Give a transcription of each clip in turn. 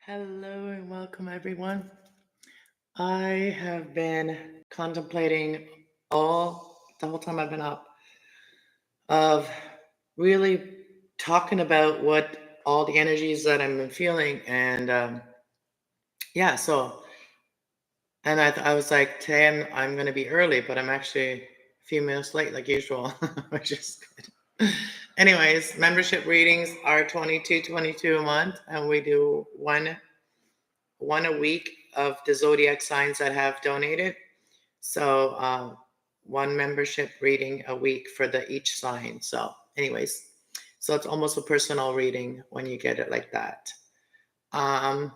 Hello and welcome, everyone. I have been contemplating the whole time I've been up of really talking about what all the energies that I've been feeling, and yeah. I was like, today I'm going to be early, but I'm actually a few minutes late, like usual, which is good. Anyways, membership readings are 22 a month, and we do one a week of the zodiac signs that have donated. So one membership reading a week for each sign. So, anyways, so it's almost a personal reading when you get it like that. Um,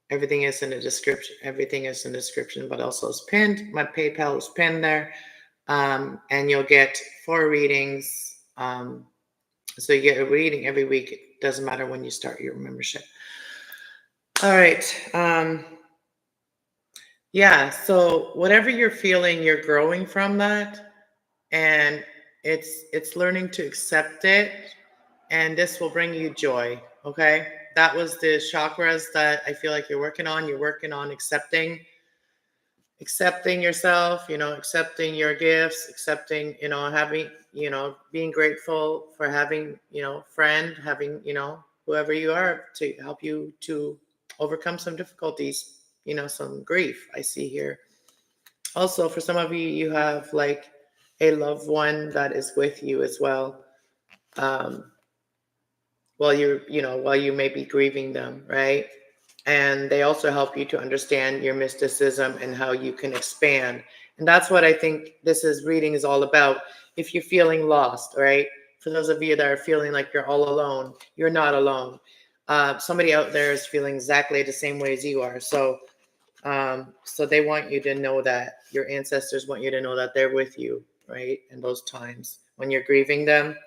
everything is in the description. Everything is in the description, but also is pinned. My PayPal is pinned there, and you'll get 4 readings. So you get a reading every week. It doesn't matter when you start your membership. All right. Yeah, so whatever you're feeling, you're growing from that, and it's learning to accept it, and this will bring you joy, okay? That was the chakras that I feel like you're working on. You're working on accepting yourself, accepting your gifts, accepting, having, being grateful for having, friend, having, whoever you are to help you to overcome some difficulties, some grief I see here. Also, for some of you, you have like a loved one that is with you as well. Um, while you may be grieving them, right? And they also help you to understand your mysticism and how you can expand. And that's what I think reading is all about. If you're feeling lost, right? For those of you that are feeling like you're all alone, you're not alone. Somebody out there is feeling exactly the same way as you are. So they want you to know that your ancestors want you to know that they're with you, right? In those times when you're grieving them,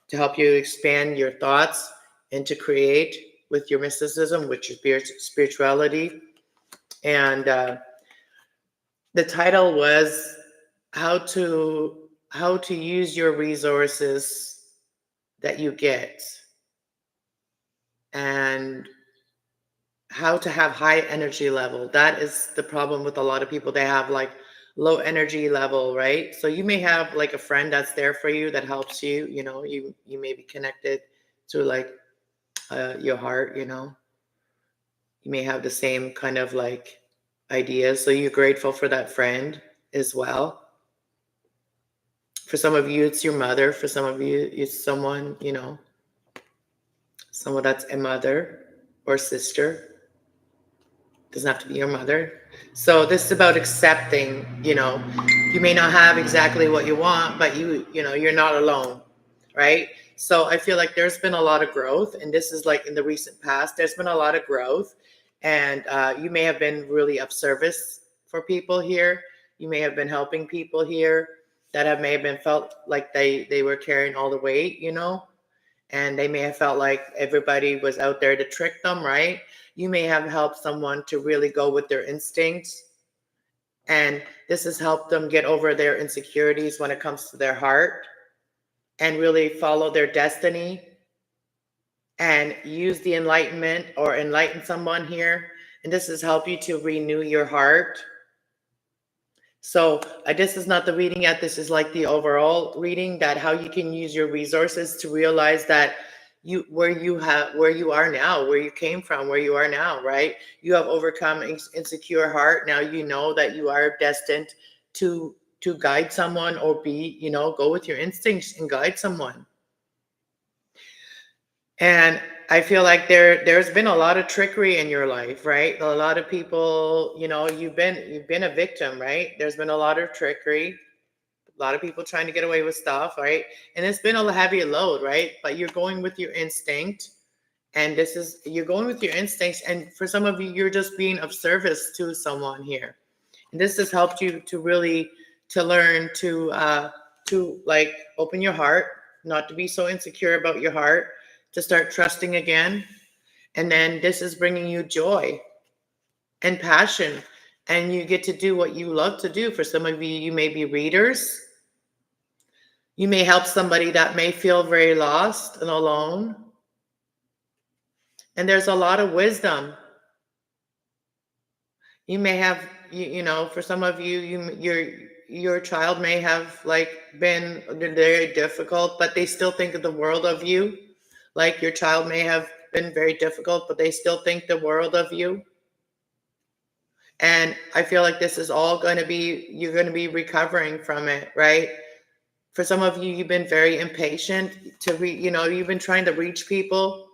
to help you expand your thoughts and to create with your mysticism, which is spirituality. And the title was how to use your resources that you get, and how to have high energy level. That is the problem with a lot of people. They have like low energy level, right? So you may have like a friend that's there for you that helps you. You may be connected to like your heart. You may have the same kind of like ideas. So you're grateful for that friend as well. For some of you, it's your mother. For some of you, it's someone, someone that's a mother or sister. Doesn't have to be your mother. So this is about accepting, you may not have exactly what you want, but you're not alone, right? So I feel like there's been a lot of growth, and this is like in the recent past, there's been a lot of growth, and you may have been really of service for people here. You may have been helping people here that may have been felt like they were carrying all the weight, and they may have felt like everybody was out there to trick them, right? You may have helped someone to really go with their instincts, and this has helped them get over their insecurities when it comes to their heart and really follow their destiny and use the enlightenment or enlighten someone here. And this has helped you to renew your heart. So this is not the reading yet. This is like the overall reading, that how you can use your resources to realize that where you are now, where you came from, where you are now, right? You have overcome insecure heart. Now you know that you are destined to guide someone, or go with your instincts and guide someone. And I feel like there's been a lot of trickery in your life, right? A lot of people, you've been a victim, right? There's been a lot of trickery, a lot of people trying to get away with stuff, right? And it's been a heavy load, right? But you're going with your instinct, and you're going with your instincts. And for some of you, you're just being of service to someone here. And this has helped you to really to learn to like open your heart, not to be so insecure about your heart, to start trusting again. And then this is bringing you joy and passion, and you get to do what you love to do. For some of you, you may be readers. You may help somebody that may feel very lost and alone. And there's a lot of wisdom You may have, for some of you, your child may have like been very difficult, but they still think of the world of you. Like your child may have been very difficult, but they still think the world of you. And I feel like this is all going to be, you're going to be recovering from it, right? For some of you, you've been very impatient you've been trying to reach people,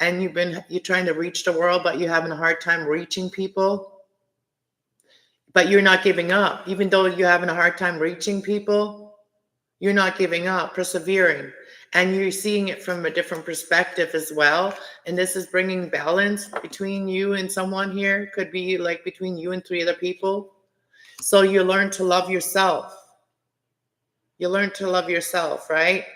and you're trying to reach the world, but you're having a hard time reaching people. But you're not giving up. Even though you're having a hard time reaching people, you're not giving up, persevering. And you're seeing it from a different perspective as well. And this is bringing balance between you and someone here. Could be like between you and 3 other people. So you learn to love yourself. You learn to love yourself, right?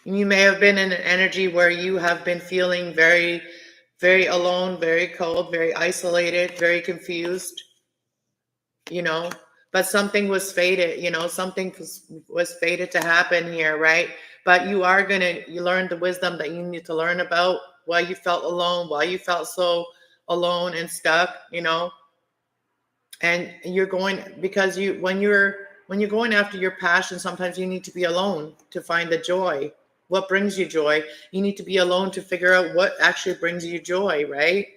You may have been in an energy where you have been feeling very, very alone, very cold, very isolated, very confused, but something was fated, something was fated to happen here, right? But you learn the wisdom that you need to learn about why you felt alone, why you felt so alone and stuck, and you're going, because when you're going after your passion, sometimes you need to be alone to find the joy. What brings you joy? You need to be alone to figure out what actually brings you joy, right?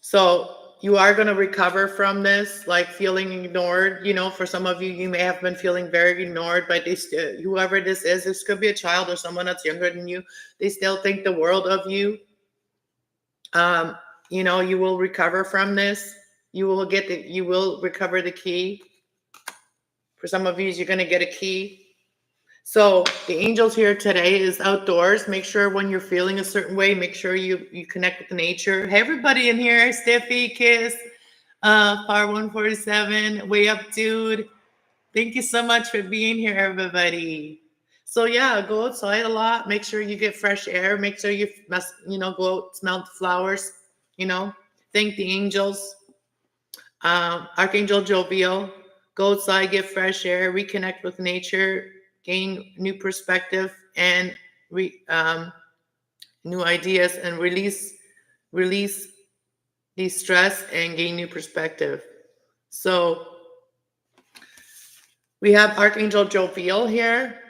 So you are going to recover from this, like feeling ignored. For some of you, you may have been feeling very ignored by whoever this is. This could be a child or someone that's younger than you. They still think the world of you. You will recover from this. You will recover the key. For some of you, you're going to get a key. So the angels here today is outdoors. Make sure when you're feeling a certain way, make sure you connect with nature. Hey, everybody in here, Steffi, Kiss, Par 147, Way Up Dude. Thank you so much for being here, everybody. So yeah, go outside a lot. Make sure you get fresh air. Make sure you must, go out, smell the flowers, thank the angels. Archangel Jovial, go outside, get fresh air, reconnect with nature, gain new perspective and new ideas, and release the stress and gain new perspective. So we have Archangel Jovial here.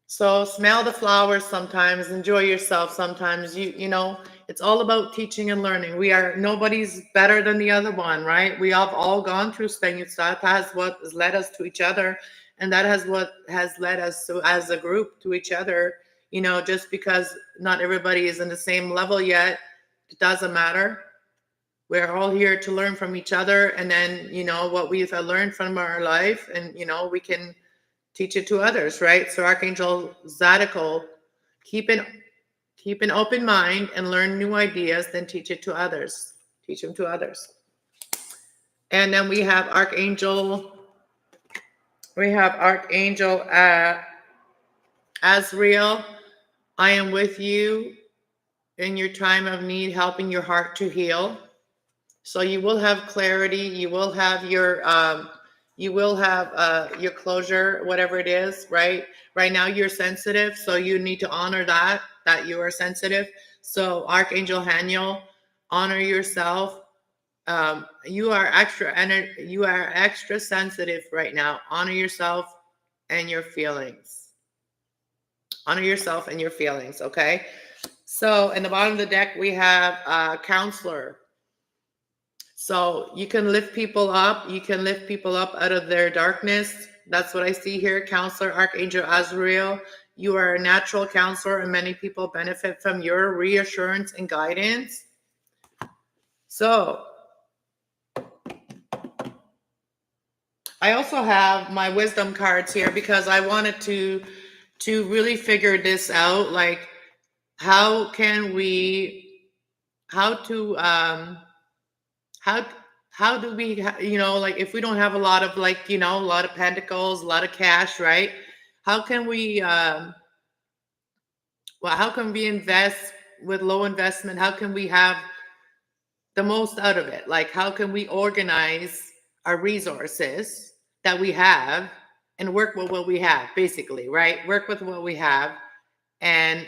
So smell the flowers sometimes, enjoy yourself sometimes. It's all about teaching and learning. Nobody's better than the other one, right? We have all gone through things. That has what has led us to each other. And that has what has led us to, as a group, to each other. Just because not everybody is in the same level yet, it doesn't matter. We're all here to learn from each other. And then, what we've learned from our life, and, we can teach it to others, right? So Archangel Zadokul, keep an open mind and learn new ideas, then teach it to others. Teach them to others. And then we have Archangel Azrael. I am with you in your time of need, helping your heart to heal. So you will have clarity. You will have your closure, whatever it is, right? Right now you're sensitive, so you need to honor that you are sensitive. So Archangel Haniel, honor yourself. You are extra sensitive right now. Honor yourself and your feelings. Honor yourself and your feelings, okay? So in the bottom of the deck, we have Counselor. So you can lift people up. You can lift people up out of their darkness. That's what I see here. Counselor, Archangel Azrael. You are a natural counselor, and many people benefit from your reassurance and guidance. So I also have my wisdom cards here because I wanted to really figure this out. Like, how do we, like, if we don't have a lot of, like, a lot of pentacles, a lot of cash, right? How can we, how can we invest with low investment? How can we have the most out of it? Like, how can we organize our resources that we have and work with what we have, basically, right? Work with what we have and,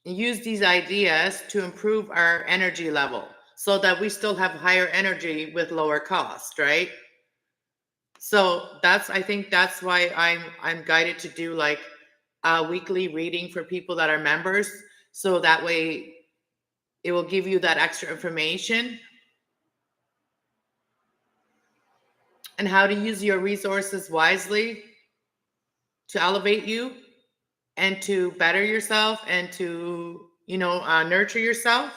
use these ideas to improve our energy level so that we still have higher energy with lower cost, right? So I think that's why I'm guided to do like a weekly reading for people that are members. So that way it will give you that extra information and how to use your resources wisely to elevate you and to better yourself and to, nurture yourself.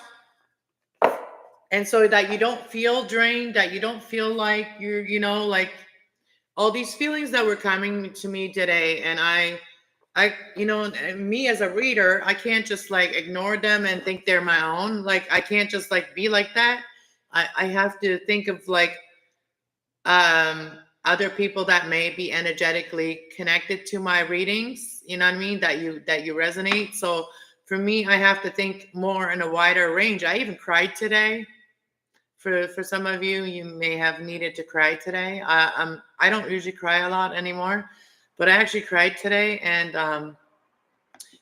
And so that you don't feel drained, that you don't feel like you're, like all these feelings that were coming to me today. And me as a reader, I can't just like ignore them and think they're my own. Like, I can't just like be like that. I have to think of like, other people that may be energetically connected to my readings, you know what I mean, that you resonate. So for me, I have to think more in a wider range. I even cried today. For some of you, you may have needed to cry today. I don't usually cry a lot anymore, but I actually cried today. And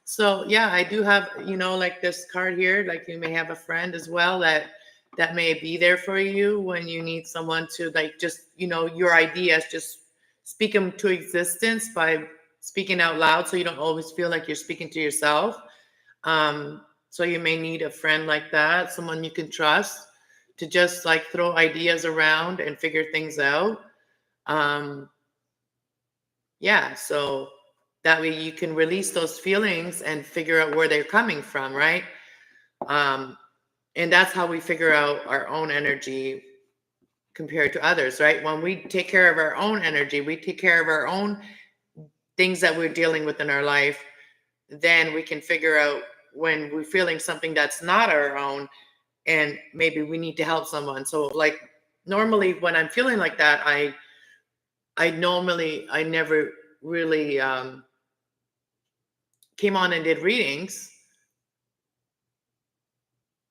so yeah, I do have, like this card here, like you may have a friend as well that may be there for you when you need someone to like just, your ideas, just speak them to existence by speaking out loud, so you don't always feel like you're speaking to yourself. So you may need a friend like that, someone you can trust to just like throw ideas around and figure things out. Yeah, so that way you can release those feelings and figure out where they're coming from, right? And that's how we figure out our own energy compared to others, right? When we take care of our own energy, we take care of our own things that we're dealing with in our life, then we can figure out when we're feeling something that's not our own and maybe we need to help someone. So like normally when I'm feeling like that, I never really came on and did readings.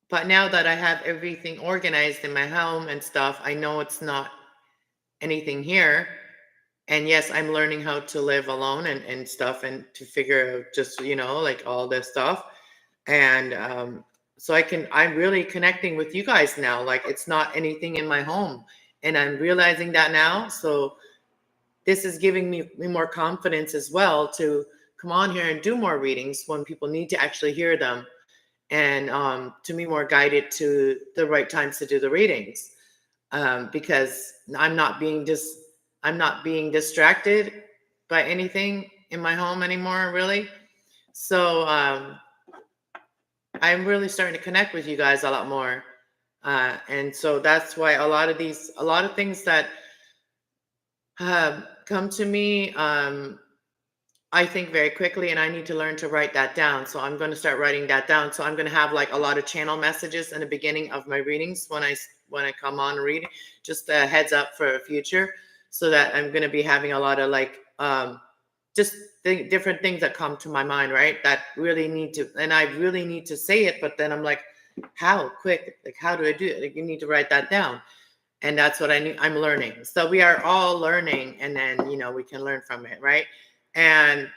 But now that I have everything organized in my home and stuff, I know it's not anything here. And yes, I'm learning how to live alone and stuff and to figure out just, like all this stuff. And so I'm really connecting with you guys now. Like it's not anything in my home. And I'm realizing that now. So this is giving me more confidence as well to come on here and do more readings when people need to actually hear them. And to be more guided to the right times to do the readings, because I'm not being distracted by anything in my home anymore, really. So I'm really starting to connect with you guys a lot more, and so that's why a lot of things that come to me, I think very quickly, and I need to learn to write that down. So I'm going to start writing that down. So I'm going to have like a lot of channel messages in the beginning of my readings when I come on and read, just a heads up for the future, so that I'm going to be having a lot of like just different things that come to my mind, right? That really need to, and I really need to say it, but then I'm like, how quick? Like, how do I do it? Like, you need to write that down. And that's what I'm learning. So we are all learning, and then, we can learn from it, right? And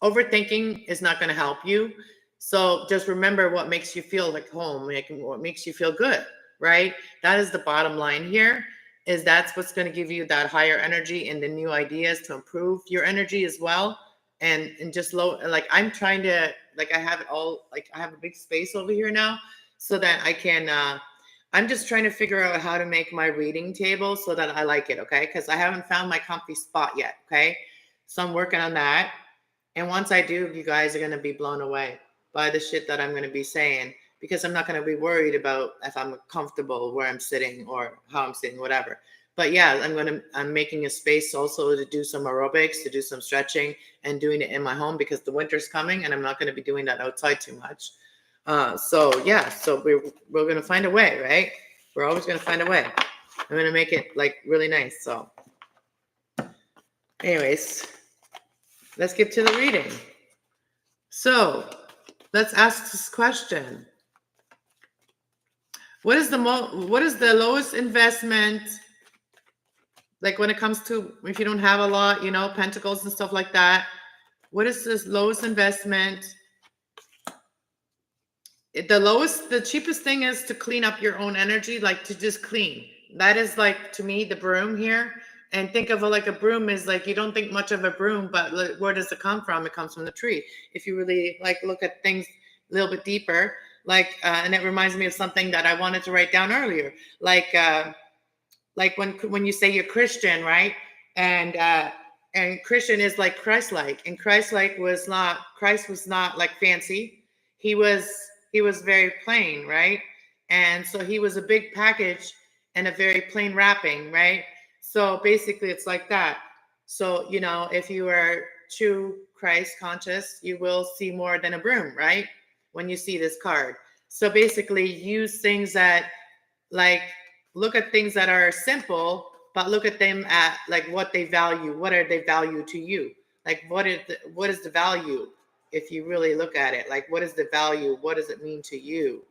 overthinking is not going to help you. So just remember what makes you feel like home, like what makes you feel good, right? That is the bottom line here, is that's what's going to give you that higher energy and the new ideas to improve your energy as well. And just like I'm trying to, like I have it all, like I have a big space over here now so that I can, I'm just trying to figure out how to make my reading table so that I like it, okay? Because I haven't found my comfy spot yet, okay? So I'm working on that. And once I do, you guys are going to be blown away by the shit that I'm going to be saying, because I'm not going to be worried about if I'm comfortable where I'm sitting or how I'm sitting, whatever. But yeah, I'm making a space also to do some aerobics, to do some stretching, and doing it in my home because the winter's coming and I'm not going to be doing that outside too much. So yeah, so we're going to find a way, right? We're always going to find a way. I'm going to make it like really nice. So anyways, let's get to the reading. So let's ask this question. What is the lowest investment, like when it comes to, if you don't have a lot, pentacles and stuff like that, what is this lowest investment The cheapest thing is to clean up your own energy, like to just clean. That is like, to me, the broom here. And think of it like a broom is like, you don't think much of a broom, but where does it come from? It comes from the tree. If you really like look at things a little bit deeper, like, and it reminds me of something that I wanted to write down earlier. Like when you say you're Christian, right? And Christian is like Christ-like, and Christ was not like fancy. He was very plain, right? And so he was a big package and a very plain wrapping, right? So basically it's like that. So, if you are true Christ conscious, you will see more than a broom, right? When you see this card. So basically use things that, like, look at things that are simple, but look at them at like what they value. What are they value to you? Like what is the value? If you really look at it, like what is the value? What does it mean to you?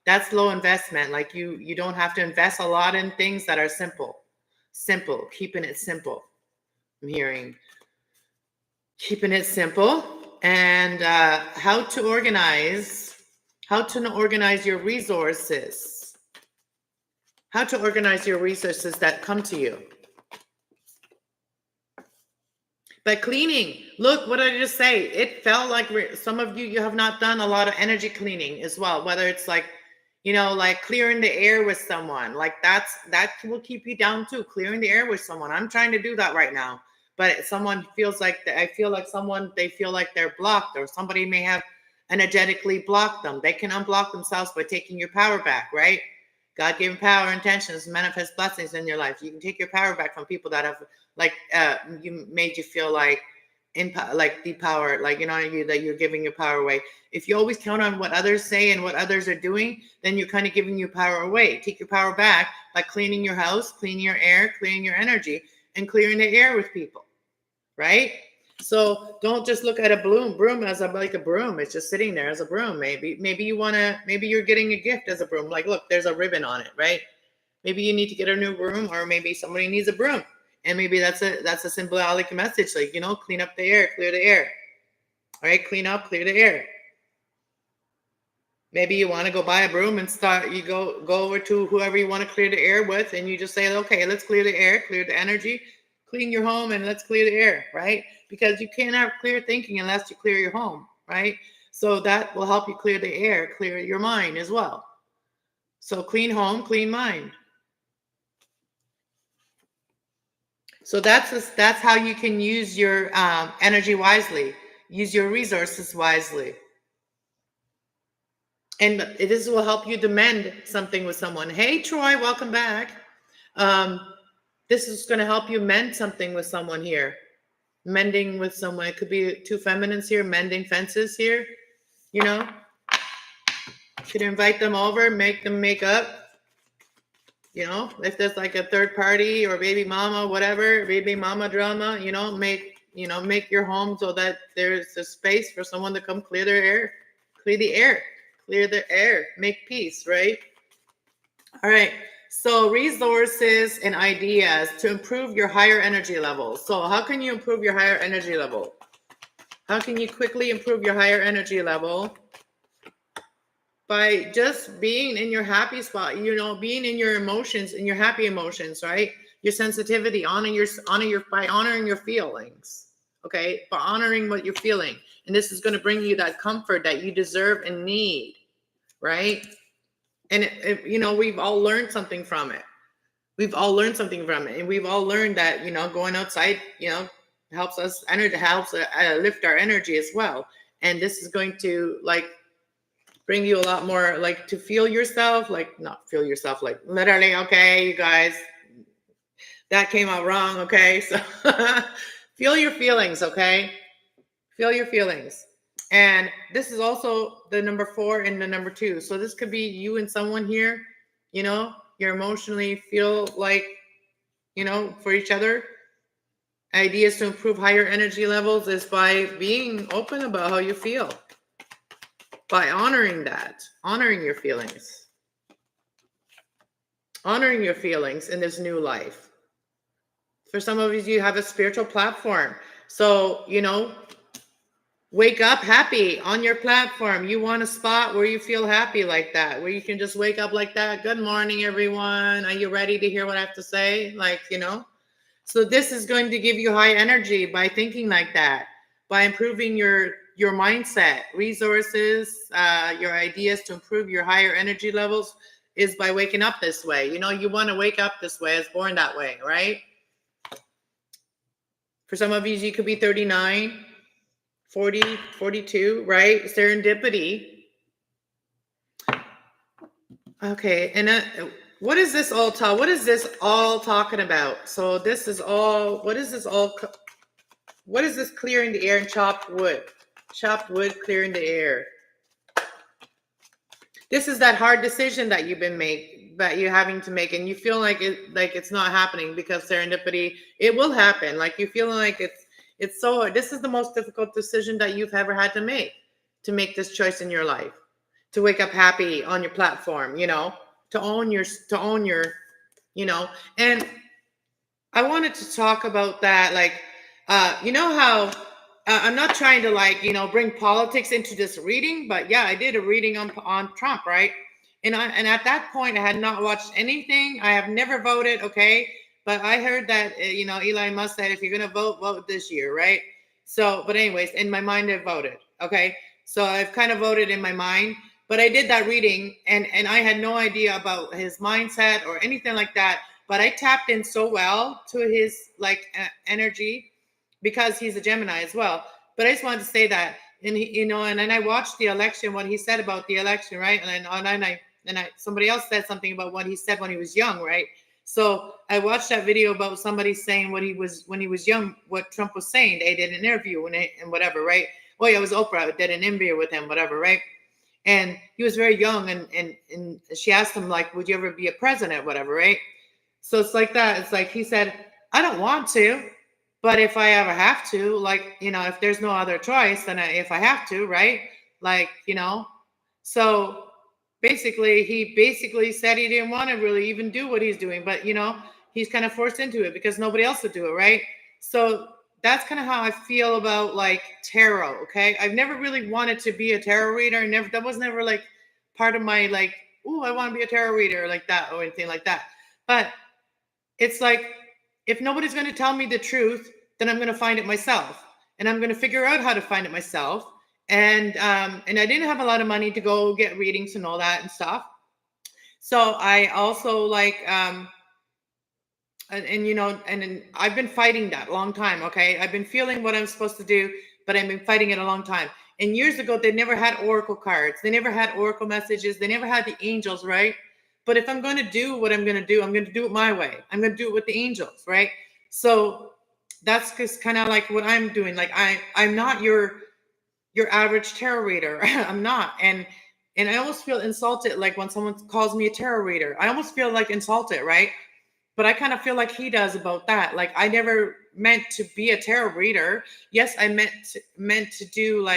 That's low investment. Like you don't have to invest a lot in things that are simple, keeping it simple. I'm hearing keeping it simple. And how to organize your resources. How to organize your resources that come to you. By cleaning. Look, what did I just say? It felt like some of you have not done a lot of energy cleaning as well. Whether it's like, like clearing the air with someone. Like that will keep you down too. Clearing the air with someone. I'm trying to do that right now. But someone feels like, they feel like they're blocked, or somebody may have energetically blocked them. They can unblock themselves by taking your power back, right? God-given power, intentions, manifest blessings in your life. You can take your power back from people that have you made you feel like depowered, that you're giving your power away. If you always count on what others say and what others are doing, then you're kind of giving your power away. Take your power back by cleaning your house, cleaning your air, cleaning your energy, and clearing the air with people, right? So don't just look at a broom as like a broom. It's just sitting there as a broom. Maybe you're getting a gift as a broom. Like, look, there's a ribbon on it, right? Maybe you need to get a new broom, or maybe somebody needs a broom. And maybe that's a symbolic message, like, clean up the air, clear the air. All right, clean up, clear the air. Maybe you want to go buy a broom and go over to whoever you want to clear the air with, and you just say, okay, let's clear the air, clear the energy, clean your home, and let's clear the air, right? Because you can't have clear thinking unless you clear your home, right? So that will help you clear the air, clear your mind as well. So clean home, clean mind. So that's how you can use your energy wisely, use your resources wisely. And this will help you to mend something with someone. Hey, Troy, welcome back. This is going to help you mend something with someone here. Mending with someone. It could be two feminines here, mending fences here. You could invite them over, make them make up. If there's like a third party or baby mama, whatever, baby mama drama, make your home so that there's a space for someone to come clear the air, make peace, right? All right. So resources and ideas to improve your higher energy level. So how can you improve your higher energy level? How can you quickly improve your higher energy level? By just being in your happy spot, being in your emotions, in your happy emotions, right? Your sensitivity, by honoring your feelings, okay? By honoring what you're feeling. And this is going to bring you that comfort that you deserve and need, right? And we've all learned something from it. And we've all learned that, going outside, helps us lift our energy as well. And this is going to bring you a lot more, to feel yourself, not feel yourself, literally, okay, you guys, that came out wrong, okay? So feel your feelings, okay? Feel your feelings. And this is also the number 4 and the number 2. So this could be you and someone here, you're emotionally feel for each other. Ideas to improve higher energy levels is by being open about how you feel. By honoring your feelings. Honoring your feelings in this new life. For some of you have a spiritual platform. So, wake up happy on your platform. You want a spot where you feel happy like that, where you can just wake up like that. Good morning, everyone. Are you ready to hear what I have to say? Like, so this is going to give you high energy by thinking like that, by improving your mindset, resources, your ideas to improve your higher energy levels is by waking up this way. You want to wake up this way. I was born that way, right? For some of you could be 39, 40, 42, right? Serendipity. Okay, and what is this all what is this all talking about? So this is all, what is this all, what is this clearing the air and chopped wood? Chopped wood, clearing the air. This is that hard decision that you're having to make, and you feel like it's not happening because serendipity, it will happen. Like you feel like it's so, this is the most difficult decision that you've ever had to make this choice in your life, to wake up happy on your platform, to own your, and I wanted to talk about that. Like, how I'm not trying to bring politics into this reading, but yeah, I did a reading on Trump, right? And at that point, I had not watched anything. I have never voted, okay? But I heard that Elon Musk said if you're gonna vote this year, right? So, but anyways, in my mind, I voted, okay? So I've kind of voted in my mind, but I did that reading, and I had no idea about his mindset or anything like that. But I tapped in so well to his energy because he's a Gemini as well. But I just wanted to say that, and and then I watched the election, what he said about the election, right? And I somebody else said something about what he said when he was young, right? So I watched that video about somebody saying when he was young, what Trump was saying. They did an interview and whatever, right? Oh yeah, it was Oprah did an interview with him, whatever, right? And he was very young, and she asked him like, would you ever be a president, whatever, right? So it's like that. It's like he said, I don't want to, but if I ever have to, if there's no other choice, then if I have to, right? So basically, he said he didn't want to really even do what he's doing, but he's kind of forced into it because nobody else would do it, right? So that's kind of how I feel about tarot. Okay, I've never really wanted to be a tarot reader. That was never part of my oh, I want to be a tarot reader like that or anything like that. But it's like, if nobody's going to tell me the truth, then I'm going to find it myself, and I'm going to figure out how to find it myself. And I didn't have a lot of money to go get readings and all that and stuff. So I also and I've been fighting that a long time. Okay, I've been feeling what I'm supposed to do, but I've been fighting it a long time. And years ago, they never had oracle cards. They never had oracle messages. They never had the angels, right? But if I'm going to do what I'm going to do it my way. I'm going to do it with the angels, right? So that's just kind of like what I'm doing. Like I'm not your average tarot reader. I'm not. And I almost feel insulted, like when someone calls me a tarot reader. I almost feel like insulted, right? But I kind of feel like he does about that. Like I never meant to be a tarot reader. Yes, I meant to do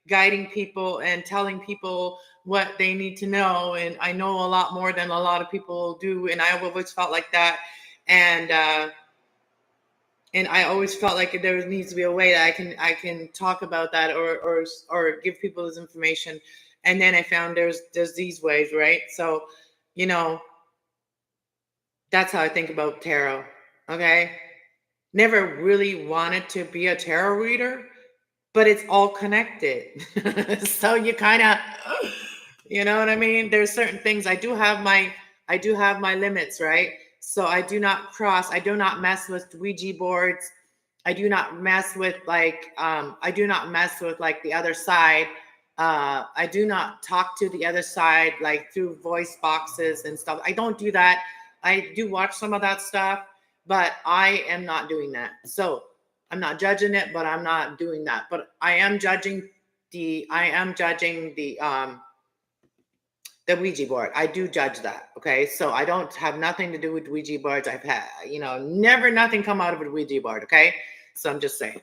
guiding people and telling people what they need to know. And I know a lot more than a lot of people do. And I always felt like that. And I always felt like there needs to be a way that I can talk about that or give people this information. And then I found there's these ways, right? So, that's how I think about tarot. Okay. Never really wanted to be a tarot reader, but it's all connected. So you kind of, you know what I mean? There's certain things I do have my limits, right? So I do not mess with Ouija boards. I do not mess with the other side. I do not talk to the other side through voice boxes and stuff. I don't do that. I do watch some of that stuff, but I am not doing that. So I'm not judging it, but I'm not doing that. But I am judging the Ouija board. I do judge that. Okay. So I don't have nothing to do with Ouija boards. I've had, never nothing come out of a Ouija board. Okay. So I'm just saying.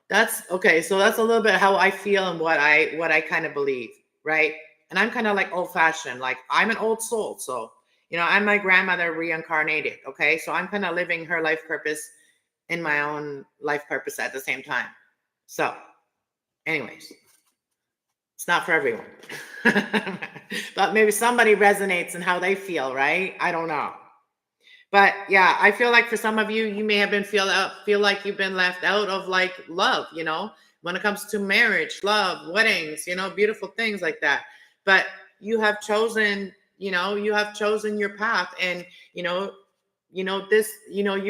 That's okay. So that's a little bit how I feel and what I kind of believe. Right. And I'm kind of old fashioned. I'm an old soul. So, I'm my grandmother reincarnated. Okay. So I'm kind of living her life purpose in my own life purpose at the same time. So Anyways, it's not for everyone. But maybe somebody resonates in how they feel, right? I don't know. But yeah, I feel like for some of you, you may have been feel like you've been left out of like love, when it comes to marriage, love, weddings, beautiful things like that. But you have chosen, your path, and you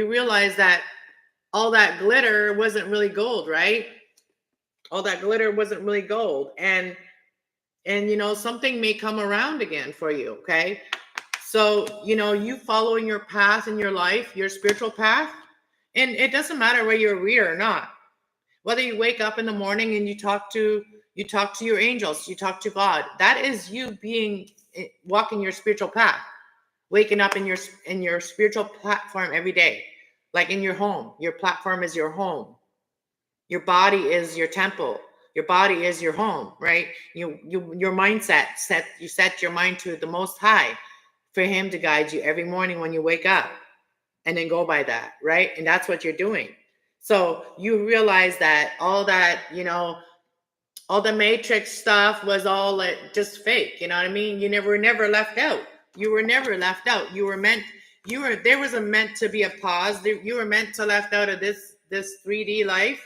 realize that all that glitter wasn't really gold, right? All that glitter wasn't really gold, and something may come around again for you. Okay. So, you following your path in your life, your spiritual path, and it doesn't matter whether you're a reader or not. Whether you wake up in the morning and you talk to your angels, you talk to God, that is you walking your spiritual path, waking up in your spiritual platform every day, like in your home. Your platform is your home. Your body is your temple. Your body is your home, right? Your mindset you set your mind to the Most High, for him to guide you every morning when you wake up, and then go by that, right? And that's what you're doing. So you realize that all that, all the matrix stuff was all just fake. You know what I mean? You were never left out. You were never left out. There was meant to be a pause. You were meant to left out of this 3D life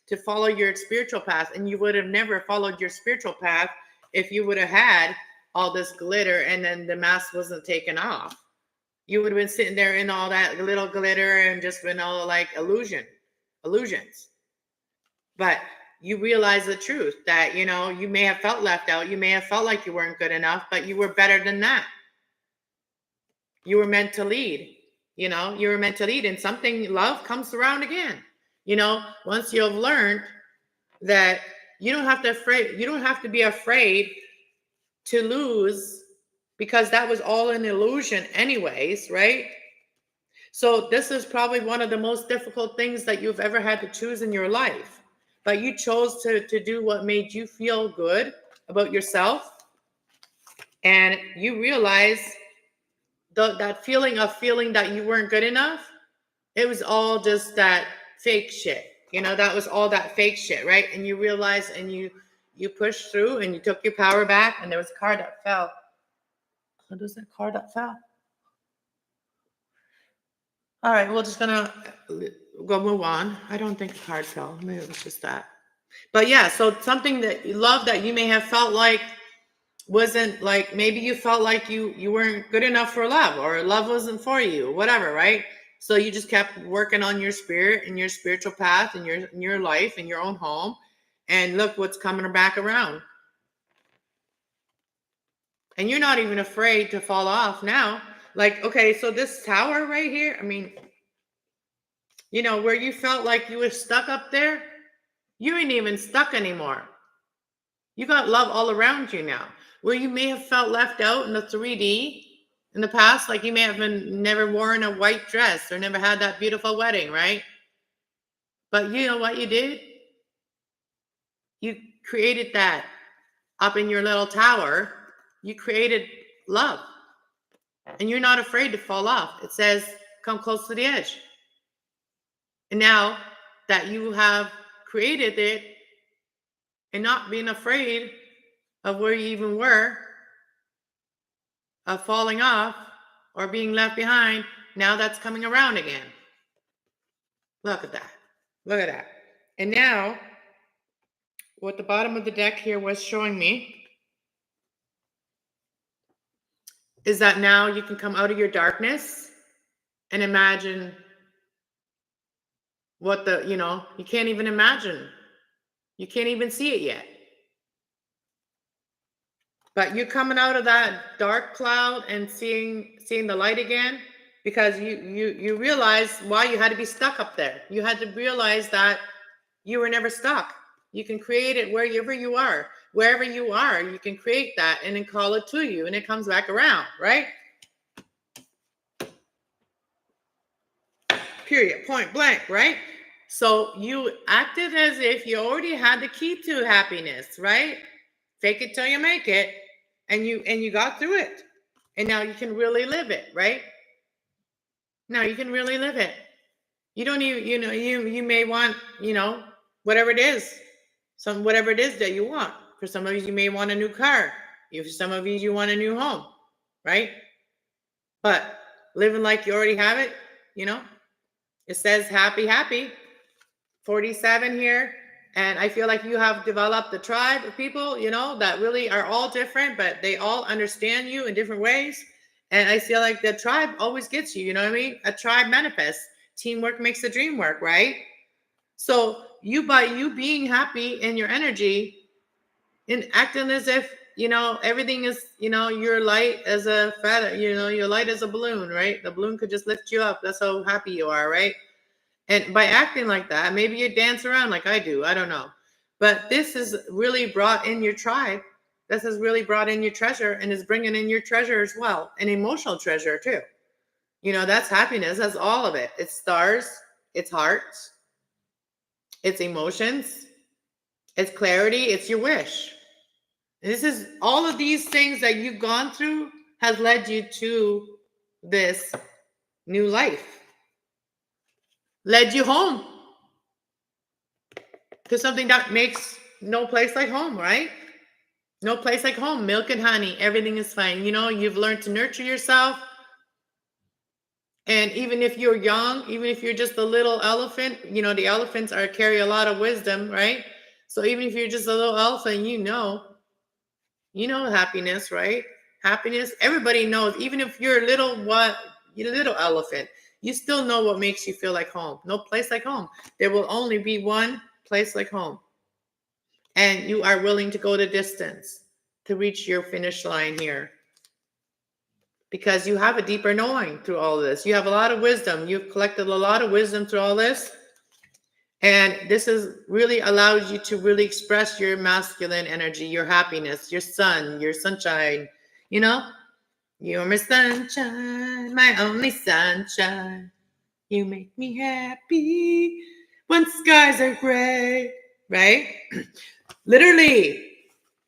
to follow your spiritual path. And you would have never followed your spiritual path if you would have had all this glitter and then the mask wasn't taken off. You would have been sitting there in all that little glitter and just been all like illusions. But you realize the truth that, you may have felt left out. You may have felt like you weren't good enough, but you were better than that. You were meant to lead. You were meant to lead, and love comes around again. Once you've learned that you don't have to be afraid to lose, because that was all an illusion anyways, right? So this is probably one of the most difficult things that you've ever had to choose in your life. But you chose to do what made you feel good about yourself. And you realize that feeling that you weren't good enough, it was all just that fake shit. That was all that fake shit, right? And you realize, and you pushed through, and you took your power back, and there was a card that fell. What was that card that fell? All right, we're just gonna go move on. I don't think a card fell. Maybe it was just that. But yeah, so something that you love that you may have felt like wasn't, like, maybe you felt like you weren't good enough for love, or love wasn't for you, whatever, right? So you just kept working on your spirit and your spiritual path and your life and your own home, and look what's coming back around. And you're not even afraid to fall off now. Like, okay, so this tower right here, I mean, where you felt like you were stuck up there, you ain't even stuck anymore. You got love all around you now. Where you may have felt left out in the 3D in the past, like you may have never worn a white dress or never had that beautiful wedding, right? But you know what you did? You created that up in your little tower. You created love. And you're not afraid to fall off. It says, come close to the edge. And now that you have created it, and not being afraid of where you even were, of falling off or being left behind, now that's coming around again. Look at that. Look at that. And now, what the bottom of the deck here was showing me is that now you can come out of your darkness and imagine what you can't even imagine. You can't even see it yet. But you're coming out of that dark cloud and seeing the light again, because you realize why you had to be stuck up there. You had to realize that you were never stuck. You can create it wherever you are. Wherever you are, you can create that and then call it to you, and it comes back around, right? Period. Point blank, right? So you acted as if you already had the key to happiness, right? Fake it till you make it. And you got through it. And now you can really live it, right? Now you can really live it. You don't even, you may want, whatever it is, whatever it is that you want. For some of you may want a new car. For some of you want a new home, right? But living like you already have it, it says happy, happy. 47 here. And I feel like you have developed a tribe of people, that really are all different, but they all understand you in different ways. And I feel like the tribe always gets you, you know what I mean? A tribe manifests. Teamwork makes the dream work, right? So by you being happy in your energy and acting as if, everything is, you're light as a feather, you're light as a balloon, right? The balloon could just lift you up. That's how happy you are, right? And by acting like that, maybe you dance around like I do. I don't know. But this is really brought in your tribe. This has really brought in your treasure and is bringing in your treasure as well. An emotional treasure too. That's happiness. That's all of it. It's stars. It's hearts. It's emotions. It's clarity. It's your wish. And this is all of these things that you've gone through has led you to this new life. Led you home to something that makes no place like home, right? No place like home. Milk and honey. Everything is fine. You've learned to nurture yourself. And even if you're young, even if you're just a little elephant, the elephants carry a lot of wisdom, right? So even if you're just a little elephant, happiness, right? Happiness. Everybody knows. Even if you're a little elephant, you still know what makes you feel like home. No place like home. There will only be one place like home. And you are willing to go the distance to reach your finish line here. Because you have a deeper knowing through all of this. You have a lot of wisdom. You've collected a lot of wisdom through all this. And this has really allowed you to really express your masculine energy, your happiness, your sun, your sunshine. You're my sunshine, my only sunshine. You make me happy when skies are gray, right? Literally,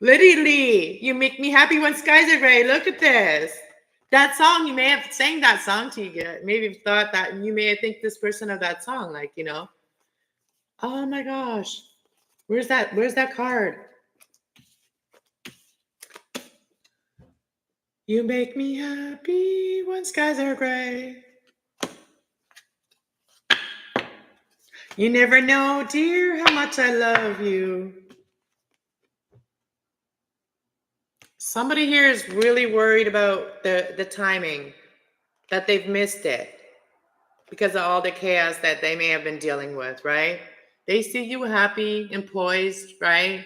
you make me happy when skies are gray. Look at this. That song, you may have sang that song to you. Maybe you've thought that you may think this person of that song, like, oh my gosh, where's that card? You make me happy when skies are gray. You never know, dear, how much I love you. Somebody here is really worried about the timing, that they've missed it because of all the chaos that they may have been dealing with, right? They see you happy and poised, right?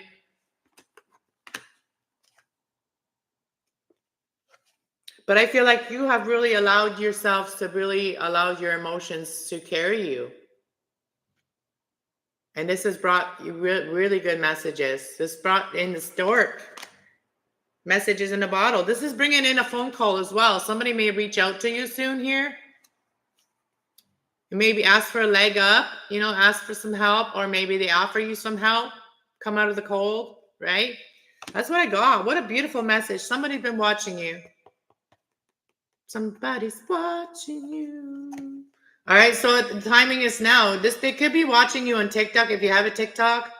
But I feel like you have really allowed yourselves to really allow your emotions to carry you. And this has brought you really good messages. This brought in the stork. Messages in a bottle. This is bringing in a phone call as well. Somebody may reach out to you soon here. Maybe ask for a leg up, ask for some help, or maybe they offer you some help. Come out of the cold, right? That's what I got. What a beautiful message. Somebody's been watching you. Somebody's watching you. All right, so the timing is now. They could be watching you on TikTok if you have a TikTok,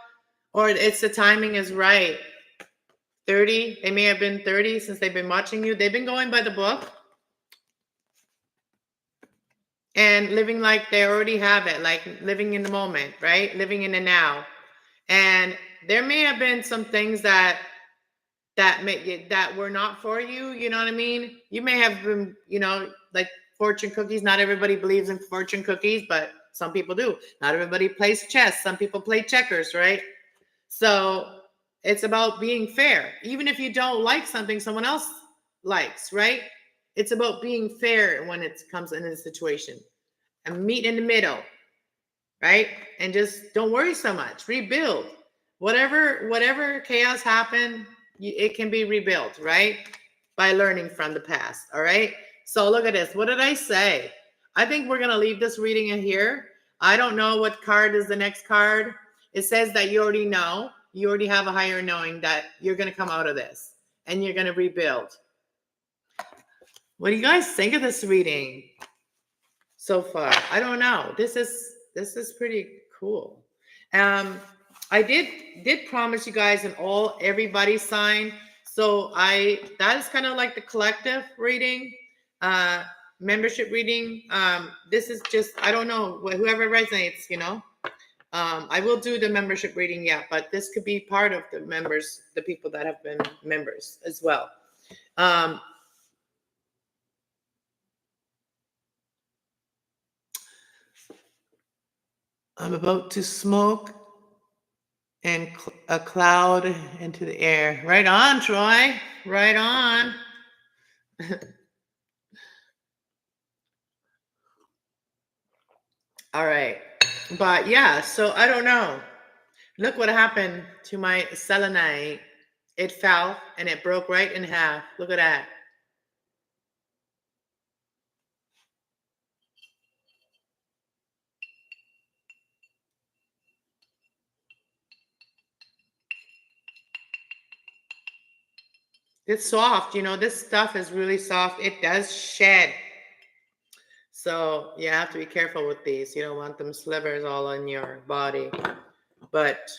or it's the timing is right. 30, they may have been 30 since they've been watching you. They've been going by the book and living like they already have it, like living in the moment, right? Living in the now. And there may have been some things that were not for you, you know what I mean? You may have been, like fortune cookies. Not everybody believes in fortune cookies, but some people do. Not everybody plays chess. Some people play checkers, right? So it's about being fair. Even if you don't like something someone else likes, right? It's about being fair when it comes in a situation. And meet in the middle, right? And just don't worry so much. Rebuild. Whatever chaos happened, it can be rebuilt, right? By learning from the past, all right? So look at this. What did I say? I think we're going to leave this reading in here. I don't know what card is the next card. It says that you already know. You already have a higher knowing that you're going to come out of this and you're going to rebuild. What do you guys think of this reading so far? I don't know. This is pretty cool. I did promise you guys everybody sign. So that is kind of like the collective reading, membership reading. This is just, I don't know, whoever resonates, I will do the membership reading, yeah, but this could be part of the members, the people that have been members as well. I'm about to smoke and a cloud into the air. Right on, Troy. Right on. All right. But yeah, so I don't know. Look what happened to my selenite. It fell and it broke right in half. Look at that. It's soft, this stuff is really soft. It does shed. So you have to be careful with these. You don't want them slivers all on your body. But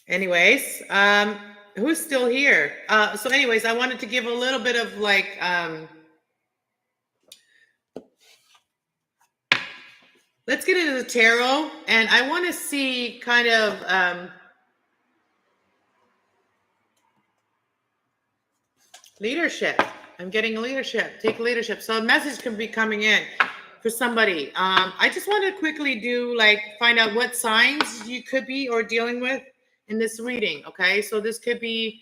anyways, who's still here? So anyways, I wanted to give a little bit of like, let's get into the tarot. And I want to see kind of, leadership. I'm getting leadership. Take leadership. So a message can be coming in for somebody. I just want to quickly find out what signs you could be or dealing with in this reading. Okay. So this could be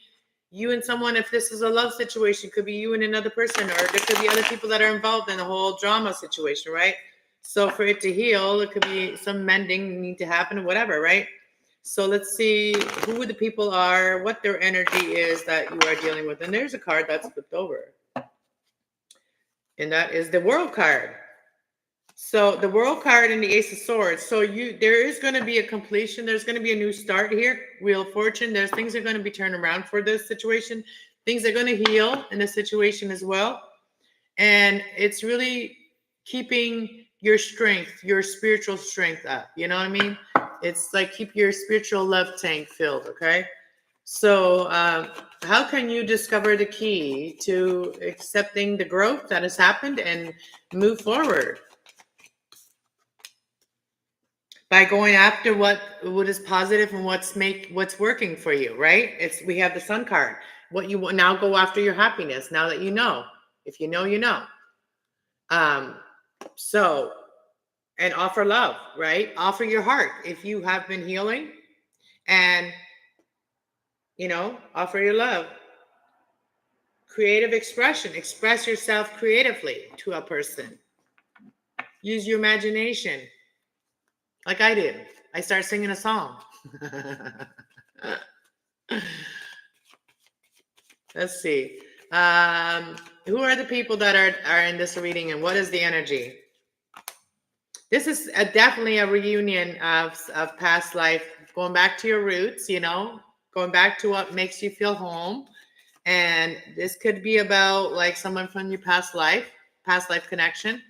you and someone. If this is a love situation, it could be you and another person, or there could be other people that are involved in the whole drama situation, right? So for it to heal, it could be some mending need to happen or whatever, right? So let's see who the people are, what their energy is that you are dealing with. And there's a card that's flipped over. And that is the World card. So the World card and the Ace of Swords. So there is going to be a completion. There's going to be a new start here. Wheel of Fortune. There's things are going to be turned around for this situation. Things are going to heal in this situation as well. And it's really keeping your strength, your spiritual strength up. You know what I mean? It's like keep your spiritual love tank filled, okay? So how can you discover the key to accepting the growth that has happened and move forward? By going after what is positive and what's working for you, right? We have the Sun card. What you want now, go after your happiness now that you know. If you know, you know. So, and offer love, right? Offer your heart if you have been healing, and offer your love. Creative expression. Express yourself creatively to a person. Use your imagination. Like I did. I started singing a song. Let's see. Who are the people that are in this reading, and what is the energy? This is definitely a reunion of past life, going back to your roots, going back to what makes you feel home. And this could be about like someone from your past life connection.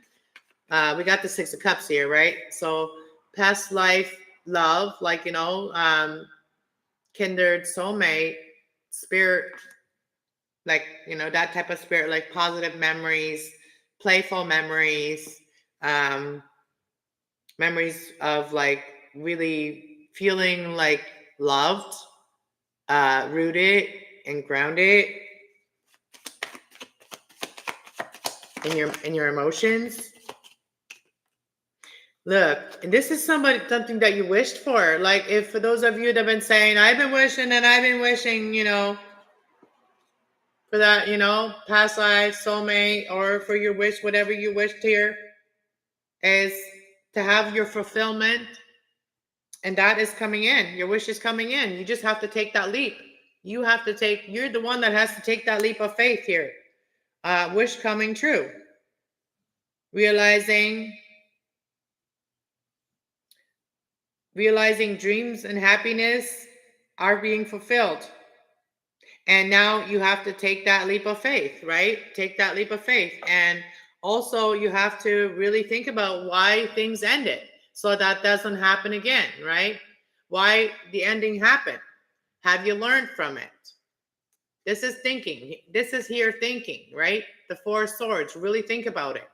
We got the Six of Cups here, right? So past life love, like, kindred, soulmate, spirit, like, that type of spirit, like positive memories, playful memories, memories of like really feeling like loved, rooted and grounded in your emotions. Look, and this is something that you wished for. Like, if for those of you that have been saying, I've been wishing and I've been wishing, for that, past life, soulmate, or for your wish, whatever you wished here, is to have your fulfillment. And that is coming in. Your wish is coming in. You just have to take that leap. You're the one that has to take that leap of faith here. Wish coming true. Realizing dreams and happiness are being fulfilled. And now you have to take that leap of faith, right? Take that leap of faith. And also you have to really think about why things ended. so that doesn't happen again, right? Why the ending happened? Have you learned from it? This is thinking. This is here thinking, right? The Four of Swords. Really think about it.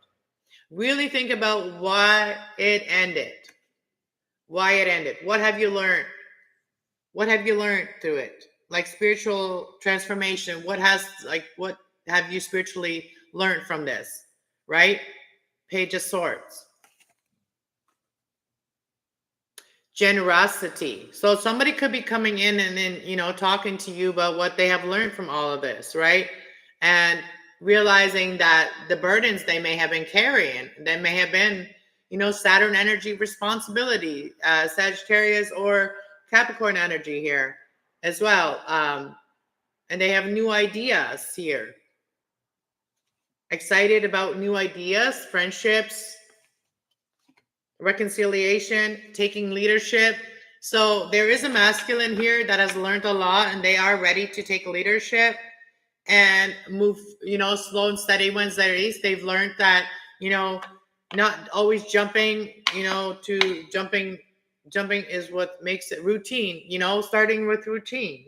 Really think about why it ended. Why it ended. What have you learned? What have you learned through it? Like spiritual transformation. What have you spiritually learned from this? Right? Page of Swords. Generosity. So somebody could be coming in and then, talking to you about what they have learned from all of this, right? And realizing that the burdens they may have been carrying, they may have been, Saturn energy responsibility, Sagittarius or Capricorn energy here as well. And they have new ideas here. Excited about new ideas, friendships, reconciliation, taking leadership. So there is a masculine here that has learned a lot and they are ready to take leadership and move, slow and steady wins their race. They've learned that, not always jumping, jumping is what makes it routine, starting with routine,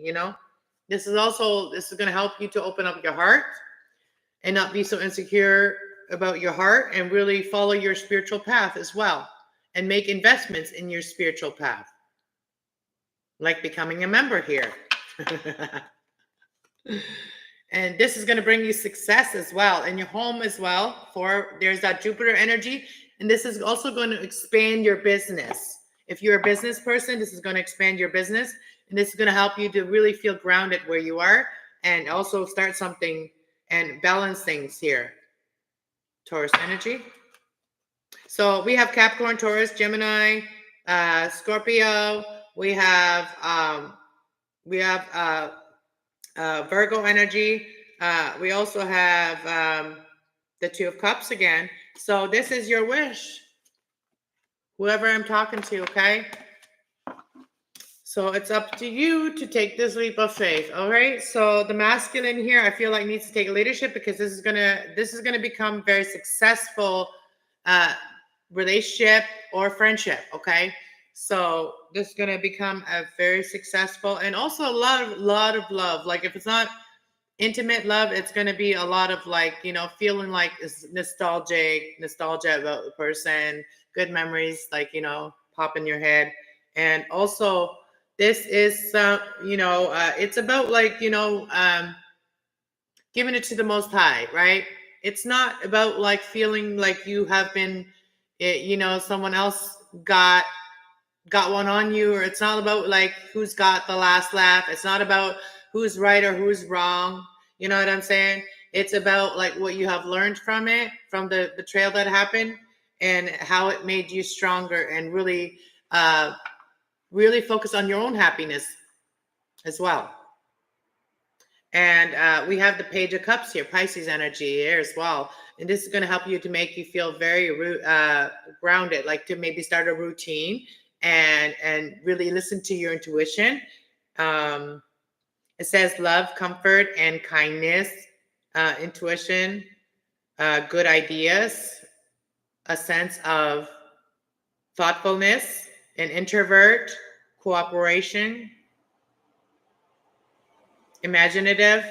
This is going to help you to open up your heart and not be so insecure about your heart and really follow your spiritual path as well. And make investments in your spiritual path, like becoming a member here. And this is going to bring you success as well in your home as well. There's that Jupiter energy. And this is also going to expand your business. If you're a business person, this is going to expand your business. And this is going to help you to really feel grounded where you are and also start something and balance things here. Taurus energy. So we have Capricorn, Taurus, Gemini, Scorpio. We have Virgo energy. We also have the Two of Cups again. So this is your wish. Whoever I'm talking to, okay? So it's up to you to take this leap of faith. All right. So the masculine here, I feel like needs to take leadership because this is gonna become very successful relationship or friendship. Okay. So this is going to become a very successful and also a lot of love. Like if it's not intimate love, it's going to be a lot of feeling like it's nostalgia about the person, good memories, pop in your head. And also this is, it's about giving it to the Most High, right? It's not about feeling like you have been, someone else got one on you, or it's not about who's got the last laugh. It's not about who's right or who's wrong. You know what I'm saying? It's about what you have learned from it, from the betrayal that happened, and how it made you stronger, and really focus on your own happiness as well. And we have the Page of Cups here, Pisces energy here as well. And this is going to help you to make you feel very grounded, to maybe start a routine and really listen to your intuition. It says love, comfort, and kindness, intuition, good ideas, a sense of thoughtfulness, an introvert, cooperation, imaginative,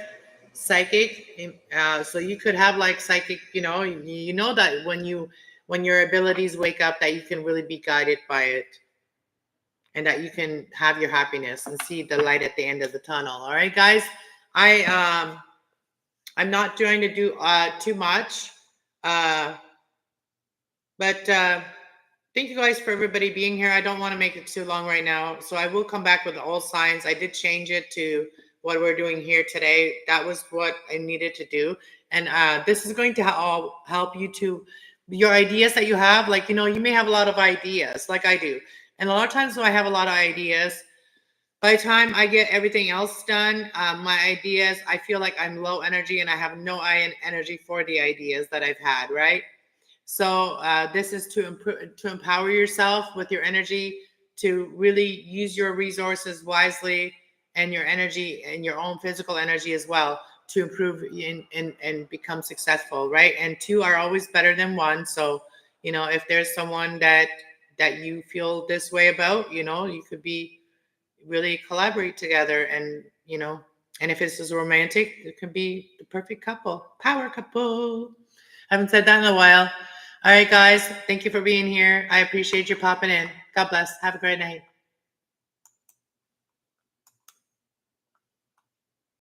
psychic. So you could have psychic, you know that when your abilities wake up, that you can really be guided by it, and that you can have your happiness and see the light at the end of the tunnel. All right, guys. I'm not trying to do too much, but thank you guys for everybody being here. I don't want to make it too long right now, so I will come back with all signs. I did change it to what we're doing here today. That was what I needed to do. And this is going to help you to your ideas that you have. You may have a lot of ideas like I do. And a lot of times when I have a lot of ideas, by the time I get everything else done, my ideas, I feel like I'm low energy and I have no energy for the ideas that I've had, right? So this is to empower yourself with your energy, to really use your resources wisely, and your energy and your own physical energy as well, to improve and become successful, right? And two are always better than one. So, if there's someone that that you feel this way about, you could be really collaborate together, and and if this is romantic, it could be the perfect couple, power couple. I haven't said that in a while. All right, guys, thank you for being here. I appreciate you popping in. God bless. Have a great night.